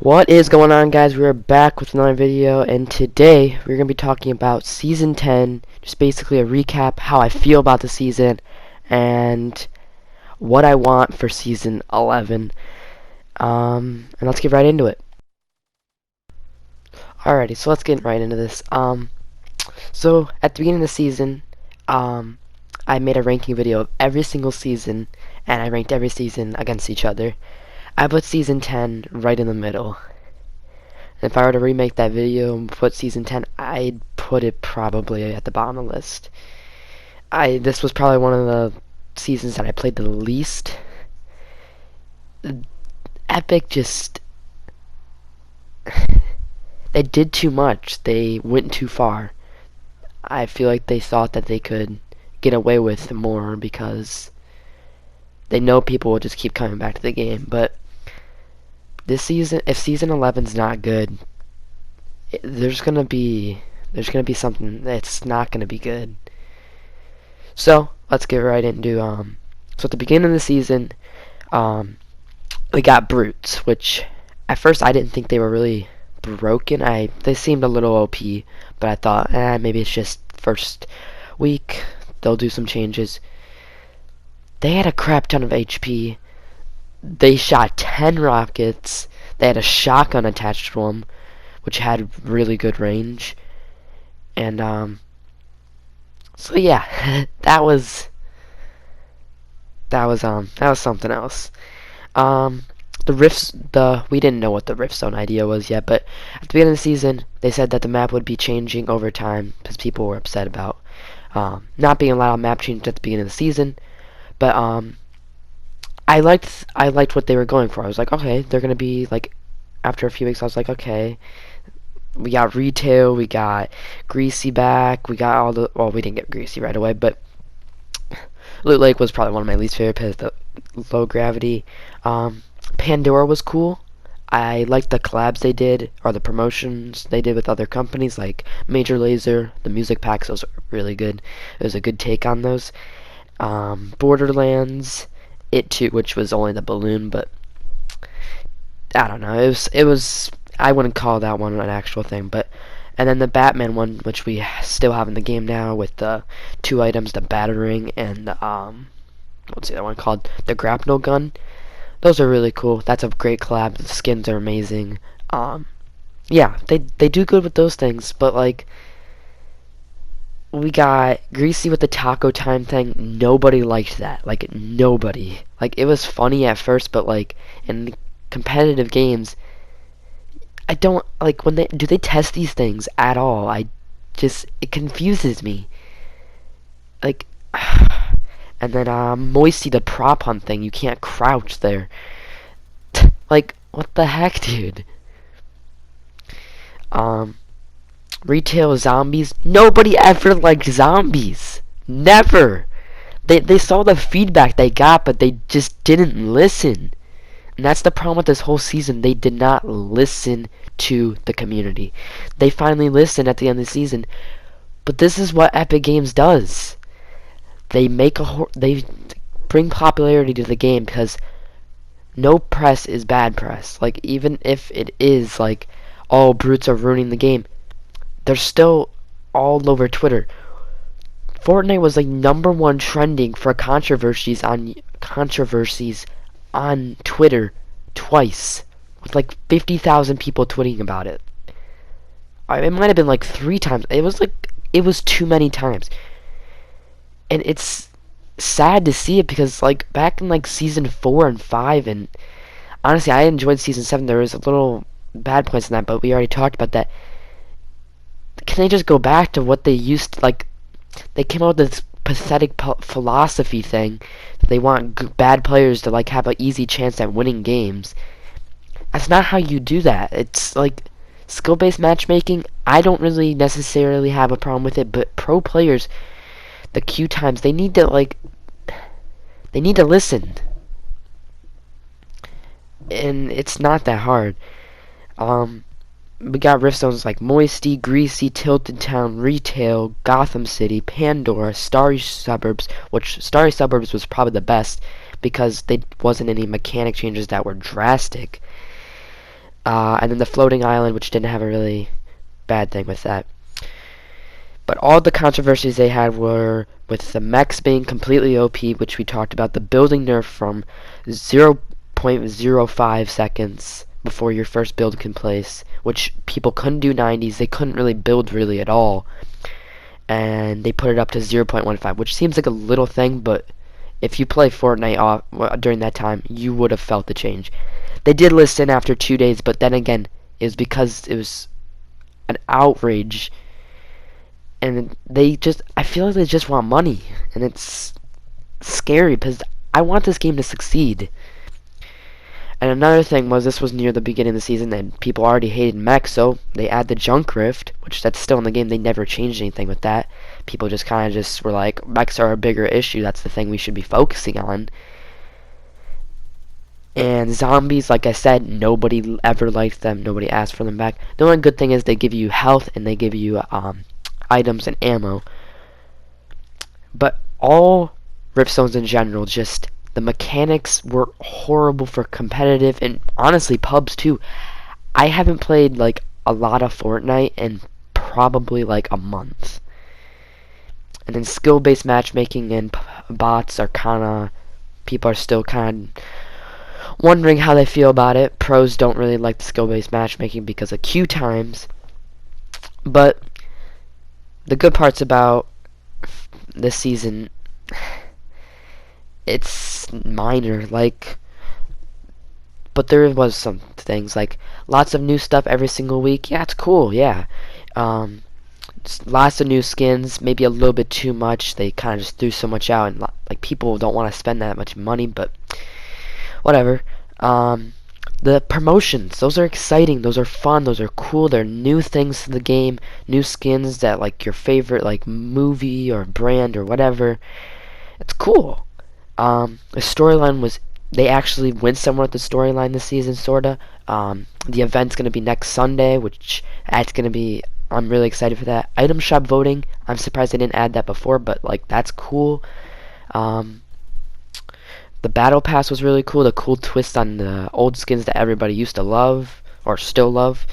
What is going on, guys? We're back with another video, and today we're going to be talking about Season 10, just basically a recap, how I feel about the season, and what I want for Season 11. And let's get right into it. Alrighty, so let's get right into this. So at the beginning of the season, I made a ranking video of every single season, and I ranked every season against each other. I put Season 10 right in the middle. And if I were to remake that video and put Season 10, I'd put it probably at the bottom of the list. This was probably one of the seasons that I played the least. Epic just... they did too much. They went too far. I feel like they thought that they could get away with more because they know people will just keep coming back to the game, but this season, if Season 11's not good, there's gonna be something that's not gonna be good. So let's get right into so at the beginning of the season, we got brutes, which at first I didn't think they were really broken. They seemed a little OP, but I thought, maybe it's just first week, they'll do some changes. They had a crap ton of HP. They shot 10 rockets. They had a shotgun attached to them, which had really good range. And so yeah, that was something else. We didn't know what the rift zone idea was yet, but at the beginning of the season, they said that the map would be changing over time because people were upset about not being allowed map changes at the beginning of the season. But I liked what they were going for. I was like, okay, they're gonna be like, after a few weeks, I was like, okay, we got retail, we got Greasy back, we got all the, well, we didn't get Greasy right away, but Loot Lake was probably one of my least favorite pits, the low gravity. Pandora was cool. I liked the collabs they did, or the promotions they did with other companies, like Major Lazer, the music packs, those were really good. It was a good take on those. Borderlands, it too, which was only the balloon, but I don't know. It was. I wouldn't call that one an actual thing, but and then the Batman one, which we still have in the game now, with the two items, the Batarang and the what's the other one called? The grapnel gun. Those are really cool. That's a great collab. The skins are amazing. Yeah, they do good with those things, but like, we got Greasy with the taco time thing. Nobody liked that. Like, nobody. Like, it was funny at first, but like, in competitive games, I don't like when they test these things at all. It confuses me. Like, and then Moisty, the prop hunt thing, you can't crouch there. Like, what the heck, dude? Retail zombies. Nobody ever liked zombies. Never. They saw the feedback they got, but they just didn't listen. And that's the problem with this whole season. They did not listen to the community. They finally listened at the end of the season. But this is what Epic Games does. They bring popularity to the game because no press is bad press. Like, even if it is like, oh, brutes are ruining the game, they're still all over Twitter. Fortnite was like #1 trending for controversies on Twitter twice, with like 50,000 people tweeting about it. It might have been like 3 times. It was too many times. And it's sad to see it because like back in like season 4 and 5, and honestly I enjoyed season 7. There was a little bad points in that, but we already talked about that. Can they just go back to what they used to, like, they came out with this pathetic philosophy thing that they want bad players to like have an easy chance at winning games. That's not how you do that. It's like skill-based matchmaking. I don't really necessarily have a problem with it, but pro players, the queue times, they need to listen. And it's not that hard. We got rift zones like Moisty, Greasy, Tilted Town, Retail, Gotham City, Pandora, Starry Suburbs, which Starry Suburbs was probably the best because there wasn't any mechanic changes that were drastic. And then the floating island, which didn't have a really bad thing with that. But all the controversies they had were with the mechs being completely OP, which we talked about, the building nerf from 0.05 seconds before your first build can place, which people couldn't do 90s, they couldn't really build really at all, and they put it up to 0.15, which seems like a little thing, but if you play Fortnite during that time, you would have felt the change. They did listen after 2 days, but then again, it was because it was an outrage, and I feel like they just want money, and it's scary because I want this game to succeed. And another thing was, this was near the beginning of the season and people already hated mech, so they add the junk rift, which that's still in the game. They never changed anything with that. People just kind of just were like, mechs are a bigger issue, that's the thing we should be focusing on. And zombies, like I said, nobody ever liked them, nobody asked for them back. The only good thing is they give you health and they give you items and ammo. But all rift zones in general, just the mechanics were horrible for competitive and honestly pubs too. I haven't played like a lot of Fortnite in probably like a month. And then skill-based matchmaking and bots are people are still kind of wondering how they feel about it. Pros don't really like the skill-based matchmaking because of queue times. But the good parts about this season, it's minor, but there was some things, like lots of new stuff every single week. Yeah, it's cool, yeah. Lots of new skins, maybe a little bit too much. They kind of just threw so much out, and like people don't want to spend that much money, but whatever. The promotions, those are exciting, those are fun, those are cool, they're new things to the game, new skins that like your favorite like movie or brand or whatever. It's cool. The storyline was, they actually went somewhere with the storyline this season, sorta. The event's gonna be next Sunday, which that's gonna be, I'm really excited for that. Item shop voting, I'm surprised they didn't add that before, but like that's cool. The battle pass was really cool, the cool twist on the old skins that everybody used to love, or still love.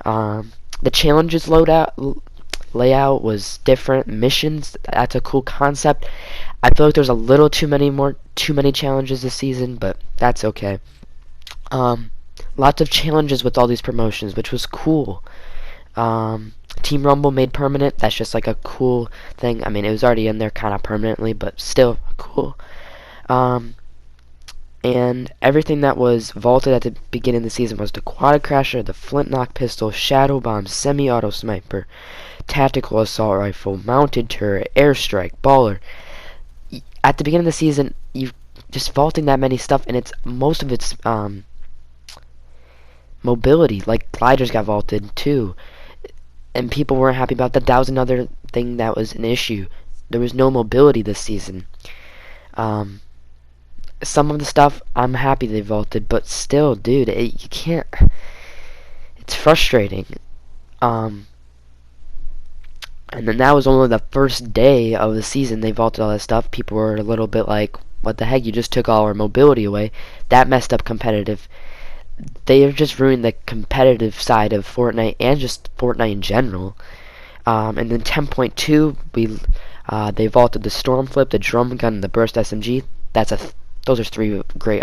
The challenges layout was different. Missions, that's a cool concept. I feel like there's a little too many challenges this season, but that's okay. Lots of challenges with all these promotions, which was cool. Team Rumble made permanent, that's just like a cool thing. I mean, it was already in there kind of permanently, but still cool. And everything that was vaulted at the beginning of the season was the Quad Crasher, the Flintlock Pistol, Shadow Bomb, Semi-Auto Sniper, Tactical Assault Rifle, Mounted Turret, Airstrike, Baller. At the beginning of the season, you just vaulting that many stuff, and most of it's mobility. Like gliders got vaulted too, and people weren't happy about that. That was another thing that was an issue. There was no mobility this season. Some of the stuff I'm happy they vaulted, but still, dude, you can't. It's frustrating. And then that was only the first day of the season they vaulted all that stuff. People were a little bit like, what the heck, you just took all our mobility away. That messed up competitive. They have just ruined the competitive side of Fortnite and just Fortnite in general. And then 10.2, they vaulted the Storm Flip, the Drum Gun, and the Burst SMG. Those are three great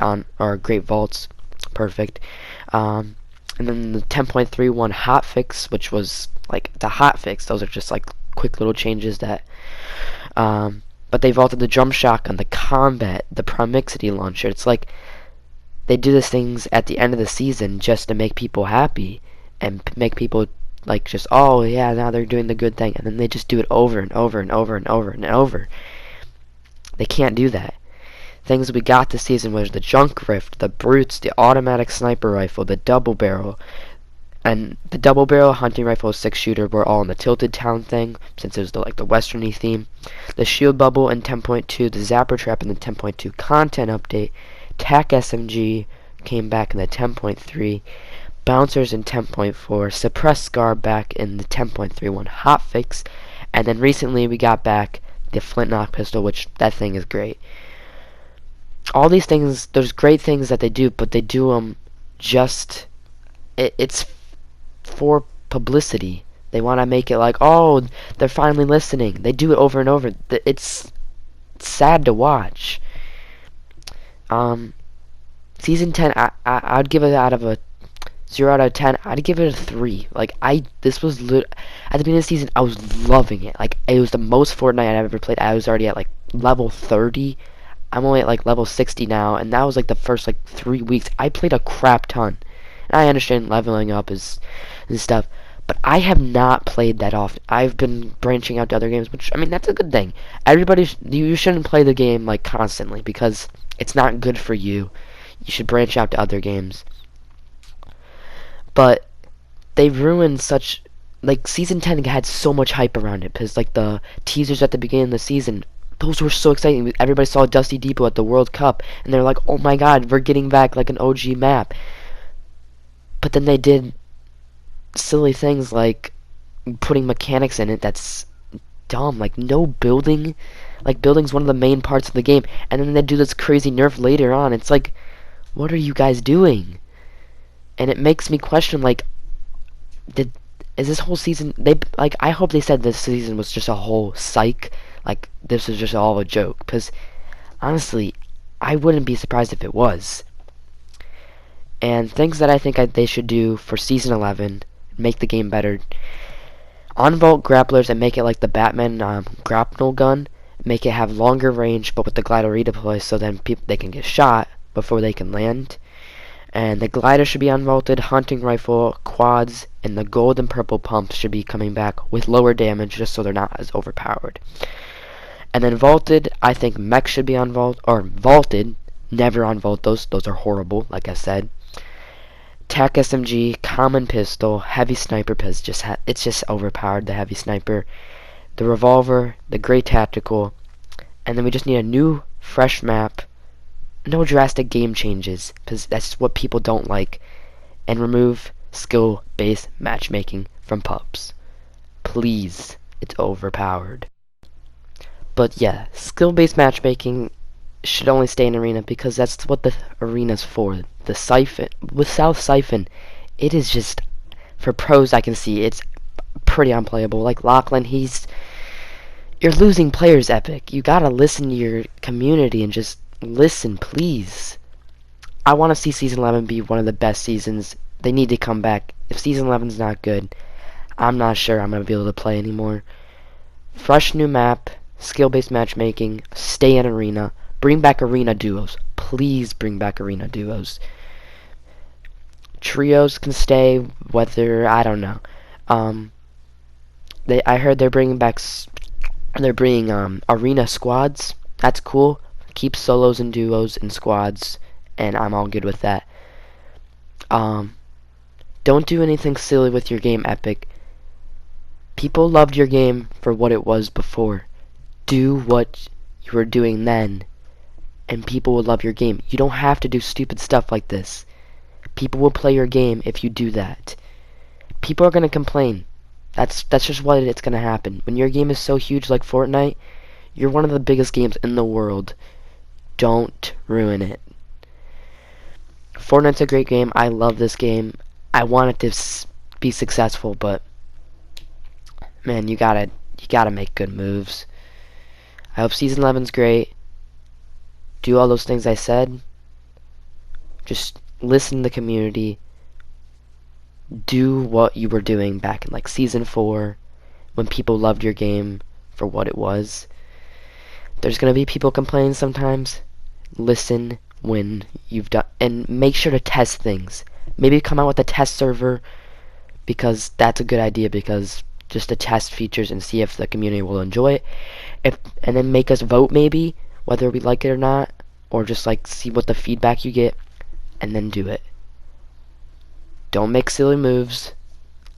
vaults. Perfect. And then the 10.31 hotfix, which was like the hotfix. Those are just like quick little changes that. But they vaulted the Drum Shotgun, the Combat, the Promixity Launcher. It's like they do these things at the end of the season just to make people happy and make people like just, oh yeah, now they're doing the good thing, and then they just do it over and over and over and over and over. They can't do that. Things we got this season was the Junk Rift, the Brutes, the Automatic Sniper Rifle, the Double Barrel. And the Double Barrel, Hunting Rifle, 6-shooter were all in the Tilted Town thing, since it was the westerny theme. The Shield Bubble in 10.2, the Zapper Trap in the 10.2 content update. TAC SMG came back in the 10.3. Bouncers in 10.4. Suppressed Scar back in the 10.31 hotfix. And then recently we got back the Flintlock Pistol, which that thing is great. All these things, there's great things that they do, but they do them just it's for publicity. They want to make it like, oh, they're finally listening. They do it over and over. It's sad to watch. Um, Season 10, I'd give it out of a 0 out of 10. I'd give it a 3. Like, this was at the beginning of the season, I was loving it. Like, it was the most Fortnite I've ever played. I was already at like level 30. I'm only at like level 60 now, and that was like the first like 3 weeks. I played a crap ton. And I understand leveling up is and stuff, but I have not played that often. I've been branching out to other games, which, I mean, that's a good thing. You shouldn't play the game like constantly because it's not good for you. You should branch out to other games. But they ruined such, like, season 10 had so much hype around it because, like, the teasers at the beginning of the season, those were so exciting. Everybody saw Dusty Depot at the World Cup and they're like, oh my god, we're getting back like an OG map. But then they did silly things like putting mechanics in it that's dumb. Like, no building. Like, building's one of the main parts of the game, and then they do this crazy nerf later on. It's like, what are you guys doing? And it makes me question, like, is this whole season, I hope they said this season was just a whole psych, like, this was just all a joke, because, honestly, I wouldn't be surprised if it was. And things that I think they should do for Season 11, make the game better. Unvault grapplers and make it like the Batman grapnel gun. Make it have longer range, but with the glider redeploy, so then they can get shot before they can land. And the glider should be unvaulted, hunting rifle, quads, and the gold and purple pumps should be coming back with lower damage, just so they're not as overpowered. And then vaulted, I think mech should be unvaulted, or vaulted. Never unvault those. Those are horrible, like I said. TAC SMG, common pistol, heavy sniper, because it's just overpowered, the heavy sniper. The revolver, the gray tactical, and then we just need a new, fresh map. No drastic game changes, because that's what people don't like. And remove skill-based matchmaking from pubs. Please, it's overpowered. But yeah, skill-based matchmaking should only stay in arena because that's what the arena's for. The siphon with South Siphon, it is just, for pros I can see it's pretty unplayable. Like Lachlan, you're losing players, Epic. You gotta listen to your community and just listen, please. I want to see Season 11 be one of the best seasons. They need to come back. If Season 11's not good, I'm not sure I'm gonna be able to play anymore. Fresh new map, skill-based matchmaking, stay in arena. Bring back arena duos. Please bring back arena duos. Trios can stay, whether, I don't know. I heard they're bringing back, arena squads. That's cool. Keep solos and duos and squads, and I'm all good with that. Don't do anything silly with your game, Epic. People loved your game for what it was before. Do what you were doing then, and people will love your game. You don't have to do stupid stuff like this. People will play your game if you do that. People are gonna complain. That's just what it's gonna happen. When your game is so huge like Fortnite, you're one of the biggest games in the world. Don't ruin it. Fortnite's a great game. I love this game. I want it to be successful, but man, you gotta make good moves. I hope Season 11's great. Do all those things I said. Just listen to the community. Do what you were doing back in like Season 4 when people loved your game for what it was. There's gonna be people complaining sometimes. Listen when you've done, and make sure to test things. Maybe come out with a test server, because that's a good idea, because just to test features and see if the community will enjoy it. And then make us vote maybe whether we like it or not, or just like see what the feedback you get and then do it. Don't make silly moves.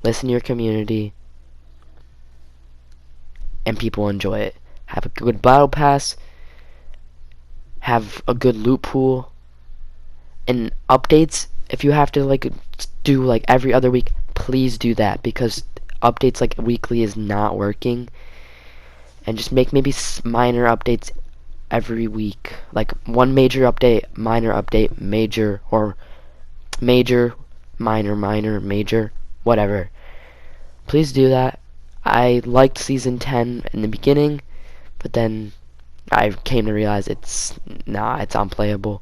Listen to your community, and people will enjoy it. Have a good battle pass. Have a good loot pool. And updates, if you have to like do like every other week, please do that, because updates like weekly is not working. And just make maybe minor updates every week, like one major update, minor update, major, or major minor, major, whatever. Please do that. I liked season 10 in the beginning, but then I came to realize it's unplayable.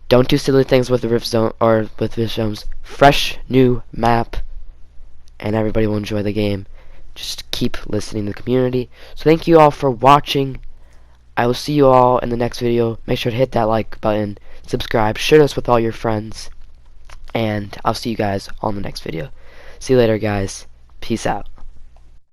Don't do silly things with the rift zone or with rift zones. Fresh new map, and everybody will enjoy the game. Just keep listening to the community. So thank you all for watching. I will see you all in the next video. Make sure to hit that like button, subscribe, share this with all your friends, and I'll see you guys on the next video. See you later, guys. Peace out.